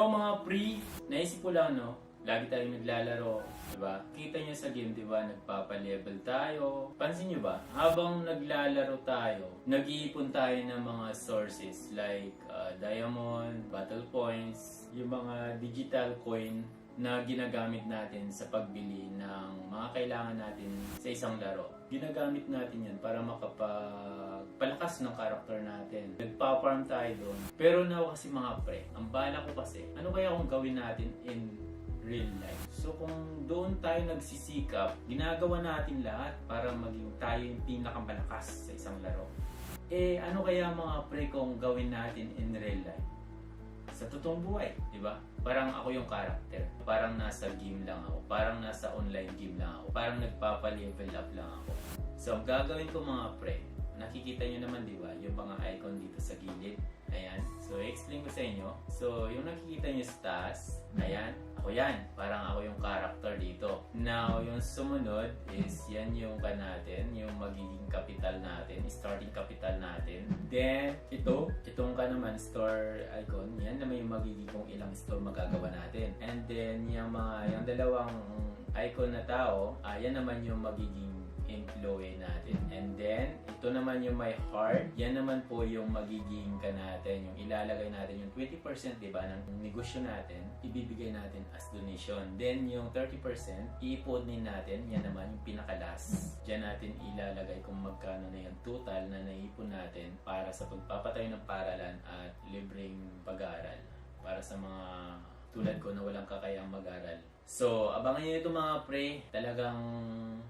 So mga pre, naisip ko lang no, lagi tayong naglalaro, diba? Kita nyo sa game, diba? Nagpapa-level tayo. Pansin nyo ba? Habang naglalaro tayo, nag-iipon tayo ng mga sources like diamond, battle points, yung mga digital coin na ginagamit natin sa pagbili ng mga kailangan natin sa isang laro. Ginagamit natin yan para makapagpalakas ng karakter natin. Nagpa-farm tayo doon. Pero now kasi mga pre, ang bala ko kasi, ano kaya kung gawin natin in real life? So kung doon tayo nagsisikap, ginagawa natin lahat para maging tayo yung pinakamalakas sa isang laro. Eh ano kaya mga pre kung gawin natin in real life? Sa totoong buhay, di ba? Parang ako yung character. Parang nasa game lang ako. Parang nasa online game lang ako. Parang nagpapa-level up lang ako. So, ang gagawin ko mga pre, nakikita nyo naman, di ba? Yung mga icon dito sa gilid. Ayan. So, i-explain ko sa inyo. So, yung nakikita nyo sa taas, ayan. Ako yan. Parang ako yung character dito. Now, yung sumunod is yan yung natin, yung magiging capital natin, starting capital natin. Then, itong naman, store icon, yan naman yung magiging kung ilang store magagawa natin. And then, yung dalawang icon na tao, yan naman yung magiging employee natin. And then, ito naman yung my heart. Yan naman po yung magiging natin, yung ilalagay natin yung 20%, diba, ng negosyo natin, ibibigay natin as donation. Then, yung 30%, iiponin natin. Yan naman yung pinakalas. Diyan natin ilalagay kung magkano na yung total na naipon natin para sa pagpapatayo ng paralan at libreng pag-aaral para sa mga tulad ko na walang kakayang mag-aral. So, abangan nyo ito mga pre. Talagang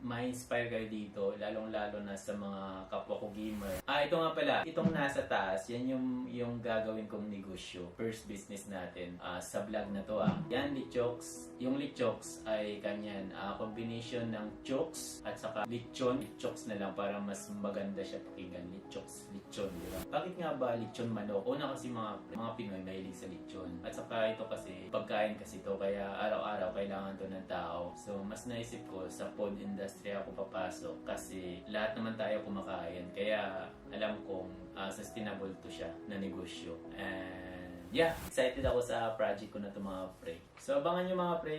ma-inspire kayo dito. Lalong-lalo na sa mga kapwa ko gamer. Ito nga pala. Itong nasa taas, yan yung gagawin kong negosyo. First business natin sa vlog na to. Yan, Lichox. Yung Lichox ay kanyan. Combination ng chokes at saka lechon. Lichox na lang para mas maganda siya pakinggan. Lichox, lechon. Diba? Bakit nga ba lechon manok? Una kasi mga Pinoy mahilig sa lechon. At saka ito kasi, pagkain kasi ito. Kaya araw-araw kailangan to ng tao. So, mas naisip ko sa food industry ako papasok kasi lahat naman tayo kumakain. Kaya alam kong sustainable to siya na negosyo. And yeah, excited ako sa project ko na to mga pre. So, abangan nyo mga pre.